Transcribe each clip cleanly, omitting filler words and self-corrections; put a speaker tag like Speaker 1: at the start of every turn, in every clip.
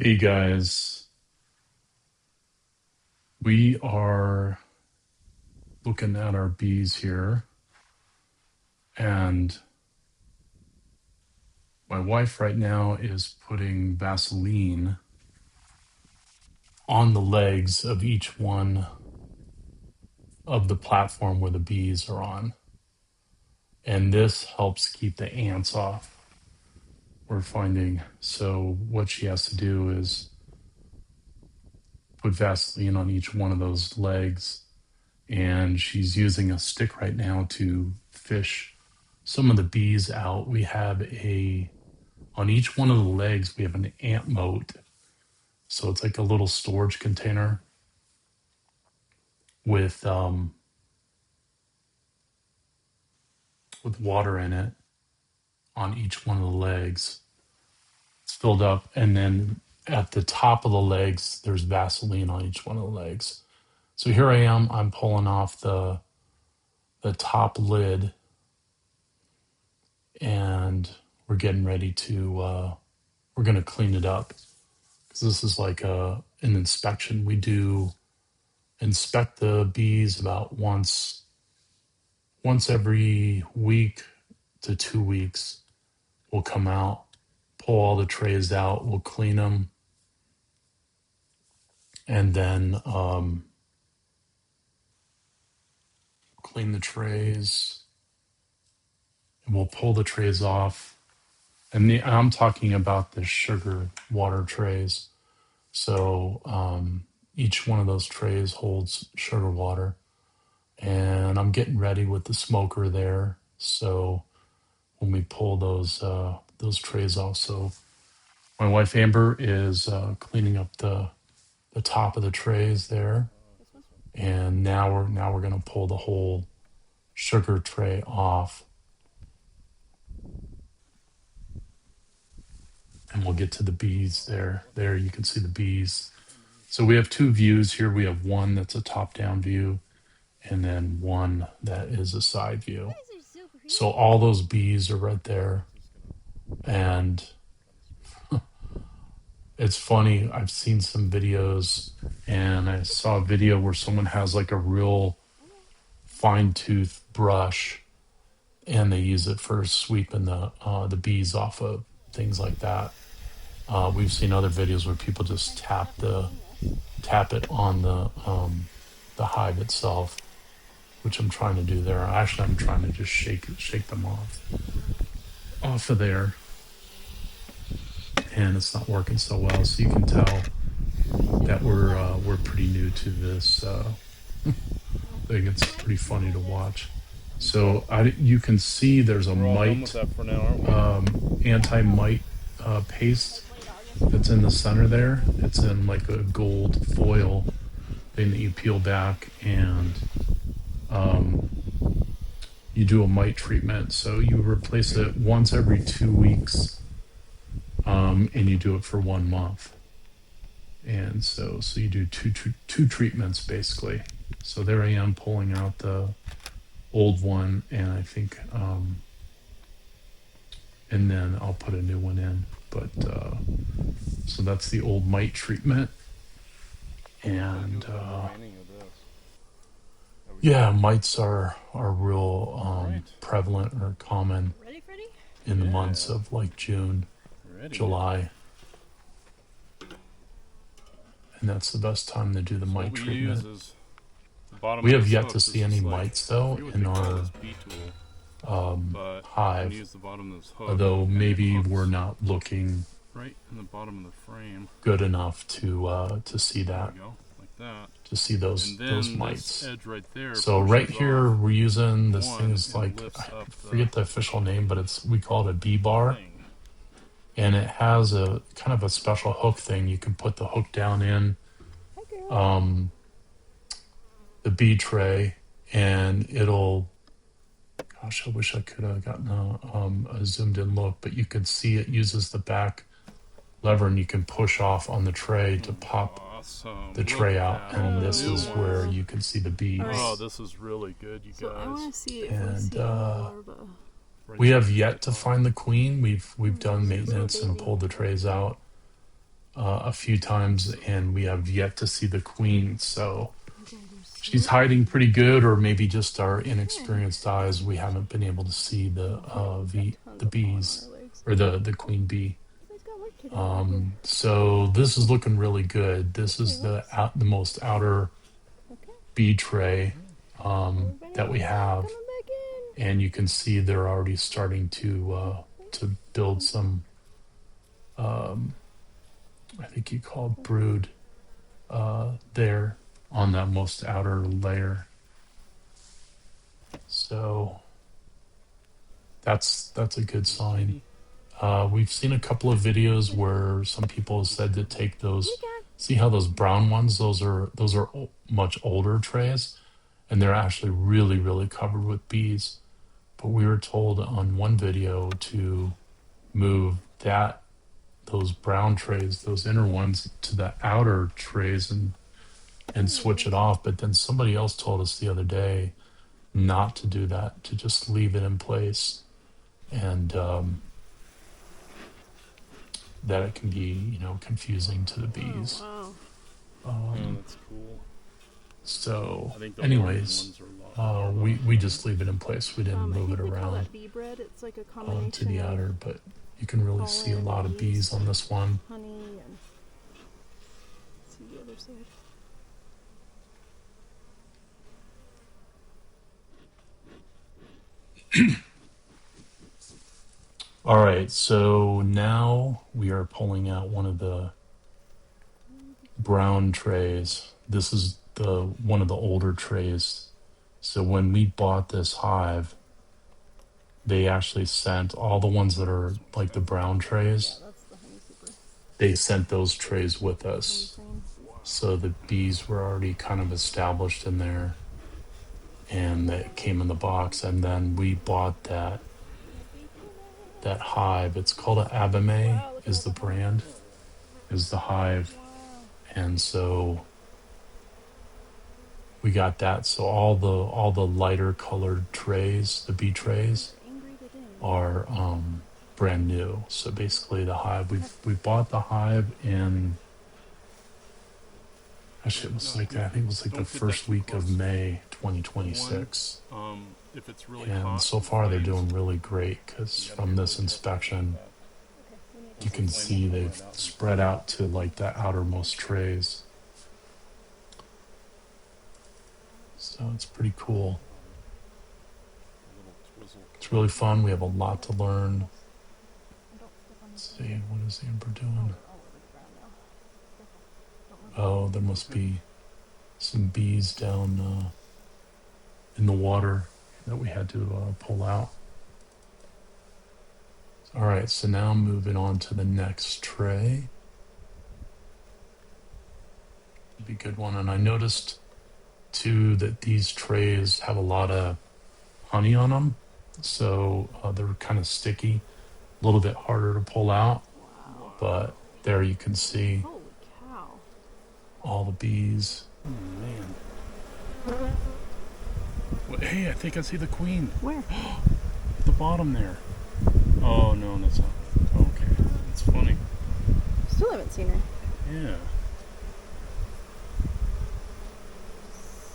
Speaker 1: Hey guys, we are looking at our bees here, and my wife right now is putting Vaseline on the legs of each one of the platform where the bees are on, and this helps keep the ants off. We're finding so what she has to do is put Vaseline on each one of those legs, and she's using a stick right now to fish some of the bees out. We have a On each one of the legs, we have an ant moat. So it's like a little storage container with with water in it on each one of the legs. It's filled up, and then at the top of the legs, there's Vaseline on each one of the legs. So here I am. I'm pulling off the top lid, and we're getting ready to we're going to clean it up because this is like an inspection. We do inspect the bees about once every week to 2 weeks. We'll come out, pull all the trays out, we'll clean them, and then clean the trays, and we'll pull the trays off. And I'm talking about the sugar water trays. So each one of those trays holds sugar water, and I'm getting ready with the smoker there. So when we pull those trays off, so my wife Amber is cleaning up the top of the trays there, and now we're gonna pull the whole sugar tray off, and we'll get to the bees there. There you can see the bees. So we have two views here. We have one that's a top-down view, and then one that is a side view. So all those bees are right there, and it's funny. I've seen some videos, and I saw a video where someone has like a real fine tooth brush, and they use it for sweeping the bees off of things like that. We've seen other videos where people just tap it on the hive itself, which I'm trying to do there. Actually, I'm trying to just shake them off of there, and it's not working so well. So you can tell that we're pretty new to this thing. It's pretty funny to watch. So you can see there's a mite, anti-mite paste that's in the center there. It's in like a gold foil thing that you peel back, and you do a mite treatment. So you replace it once every 2 weeks, and you do it for 1 month. And so you do two treatments basically. So there I am pulling out the old one, and I think and then I'll put a new one in. But so that's the old mite treatment, and yeah, mites are real prevalent or common in the months of like June, July, and that's the best time to do the mite treatment. We have yet to see any mites though in our hive, although maybe we're not looking
Speaker 2: right in the bottom of the frame.
Speaker 1: Good enough to see that,
Speaker 2: like that.
Speaker 1: To see those mites.
Speaker 2: Edge right there
Speaker 1: so right here we're using this thing is like, I forget the official name, but we call it a bee bar, and it has a kind of a special hook thing. You can put the hook down in the bee tray, and it'll, gosh, I wish I could have gotten a zoomed in look, but you can see it uses the back lever, and you can push off on the tray to pop the tray out, and this is where you can see the bees.
Speaker 2: Oh, this is really good, you guys.
Speaker 3: I want to see if
Speaker 1: and
Speaker 3: we see larva.
Speaker 1: We have yet to find the queen. We've done maintenance and pulled the trays out. a few times, and we have yet to see the queen. So
Speaker 3: You guys are
Speaker 1: she's
Speaker 3: so
Speaker 1: hiding
Speaker 3: lucky.
Speaker 1: pretty good, or maybe just our
Speaker 3: Okay.
Speaker 1: inexperienced eyes. We haven't been able to see
Speaker 3: We've got tons
Speaker 1: the
Speaker 3: of pollen on
Speaker 1: bees
Speaker 3: our legs.
Speaker 1: or the queen bee.
Speaker 3: You guys got work to do out here.
Speaker 1: So this is looking really good. This
Speaker 3: Okay,
Speaker 1: is
Speaker 3: let's.
Speaker 1: the most outer
Speaker 3: Okay.
Speaker 1: bee tray
Speaker 3: Everybody
Speaker 1: that we
Speaker 3: outside,
Speaker 1: have,
Speaker 3: coming back in.
Speaker 1: and you can see they're already starting to build some. Um, I think you called brood there on that most outer layer. So that's a good sign.
Speaker 2: Kitty.
Speaker 1: We've seen a couple of videos where some people have said to take
Speaker 3: You
Speaker 1: those.
Speaker 3: got.
Speaker 1: See how those brown ones? Those are much older trays, and they're actually really covered with bees. But we were told on one video to move those brown trays, those inner ones, to the outer trays and switch it off. But then somebody else told us the other day not to do that, to just leave it in place, and that it can be confusing to the bees.
Speaker 3: Oh,
Speaker 2: Oh,
Speaker 1: Um,
Speaker 2: that's cool.
Speaker 1: so,
Speaker 2: I think the orange
Speaker 1: anyways,
Speaker 2: ones are a lot more
Speaker 1: we
Speaker 2: fun.
Speaker 1: just leave it in place. We didn't
Speaker 3: wow. I
Speaker 1: move it
Speaker 3: think they call
Speaker 1: around
Speaker 3: that bee bread. It's like a
Speaker 1: to
Speaker 3: combination
Speaker 1: the
Speaker 3: of
Speaker 1: outer, but you can really see a
Speaker 3: pollen,
Speaker 1: lot of bees on this one.
Speaker 3: honey, and. Let's see the other side.
Speaker 1: All right, so now we are pulling out one of the brown trays. This is the one of the older trays. So when we bought this hive, they actually sent all the ones that are like the brown
Speaker 3: Yeah,
Speaker 1: trays.
Speaker 3: that's the honey super.
Speaker 1: They sent those trays with
Speaker 3: Honey
Speaker 1: us.
Speaker 3: frame.
Speaker 1: So the bees were already kind of established in there, and that came in the box. And then we bought that hive. It's called an Abame
Speaker 3: Wow, look at all
Speaker 1: is the
Speaker 3: the honey.
Speaker 1: brand, is the hive.
Speaker 3: Wow.
Speaker 1: And so we got that. So all the lighter colored trays, the bee trays,
Speaker 3: They're angry today.
Speaker 1: are brand new. So basically the hive, we bought the hive in, actually it was like, I think it was like the
Speaker 2: Don't get that
Speaker 1: first
Speaker 2: too
Speaker 1: week of
Speaker 2: close.
Speaker 1: May 2026.
Speaker 2: If it's really
Speaker 1: And
Speaker 2: hot,
Speaker 1: so
Speaker 2: the
Speaker 1: far they're
Speaker 2: flames,
Speaker 1: doing really great, because
Speaker 2: you gotta
Speaker 1: from
Speaker 2: be
Speaker 1: this
Speaker 2: really careful
Speaker 1: inspection
Speaker 2: about
Speaker 3: Okay, we need
Speaker 1: you can
Speaker 2: Flame
Speaker 1: see
Speaker 2: will come
Speaker 1: they've
Speaker 2: right out.
Speaker 1: spread out to like the outermost trays. So it's pretty cool.
Speaker 2: a little twizzle.
Speaker 1: It's really fun. We have a lot to learn.
Speaker 3: And don't step on
Speaker 1: Let's
Speaker 3: the
Speaker 1: see, what is Amber
Speaker 3: Oh,
Speaker 1: doing?
Speaker 3: they're all over the ground now. Careful. Don't
Speaker 1: Oh, there must be some bees down in the water that we had to pull out. All right, so now moving on to the next tray. Be a good one. And I noticed too that these trays have a lot of honey on them, so they're kind of sticky, a little bit harder to pull out.
Speaker 3: Wow.
Speaker 1: But there you can see
Speaker 3: Holy cow.
Speaker 1: all the bees.
Speaker 2: Oh, man. Well, hey, I think I see the queen.
Speaker 3: Where?
Speaker 2: At the bottom there. Oh, no, that's not. Okay. That's funny.
Speaker 3: Still haven't seen her.
Speaker 2: Yeah.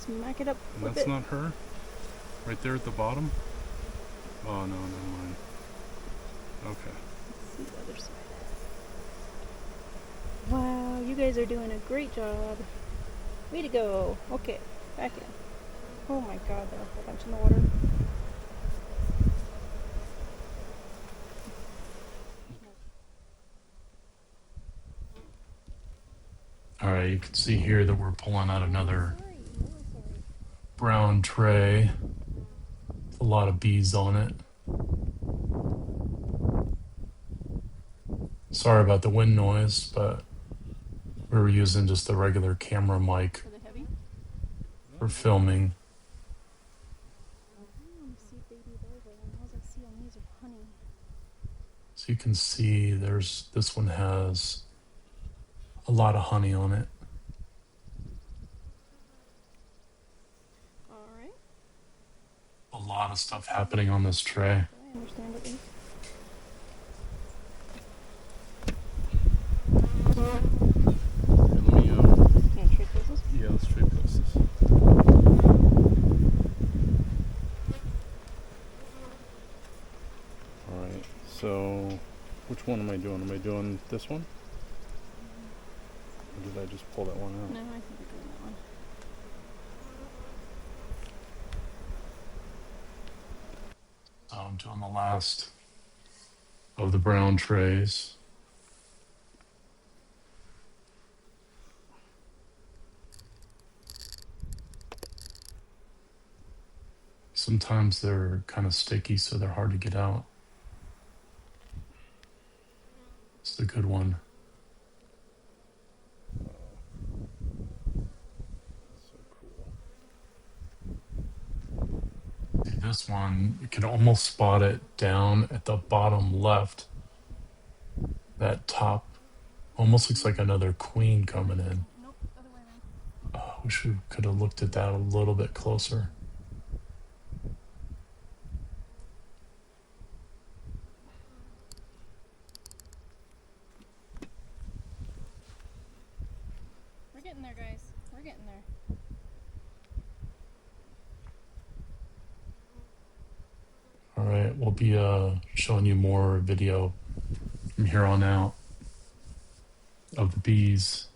Speaker 3: Smack it up.
Speaker 2: And
Speaker 3: Flip
Speaker 2: that's
Speaker 3: it.
Speaker 2: not her? Right there at the bottom? Oh, no, never mind. Okay.
Speaker 3: Let's see the other side. Wow, you guys are doing a great job. Way to go. Okay, back in. Oh my god, there are a whole bunch in the water.
Speaker 1: All right, you can see here that we're pulling out another
Speaker 3: Sorry, really sorry.
Speaker 1: brown tray with a lot of bees on it. Sorry about the wind noise, but we were using just the regular camera mic
Speaker 3: Are they heavy?
Speaker 1: for filming.
Speaker 3: Let me see baby larvae. And all I see on these are honey.
Speaker 1: So you can see this one has a lot of honey on it.
Speaker 3: Alright.
Speaker 1: A lot of stuff happening on this tray.
Speaker 3: I understand at least.
Speaker 2: So, which one am I doing? Am I doing this one? Or did I just pull that one out?
Speaker 3: No, I think you're doing that one.
Speaker 1: So I'm doing the last of the brown trays. Sometimes they're kind of sticky, so they're hard to get out. It's the good one.
Speaker 2: So cool.
Speaker 1: See, this one, you can almost spot it down at the bottom left. That top almost looks like another queen coming in.
Speaker 3: Nope, other way around.
Speaker 1: Oh, I wish we could have looked at that a little bit closer.
Speaker 3: We're getting there, guys. We're getting there.
Speaker 1: All right, we'll be showing you more video from here on out of the bees.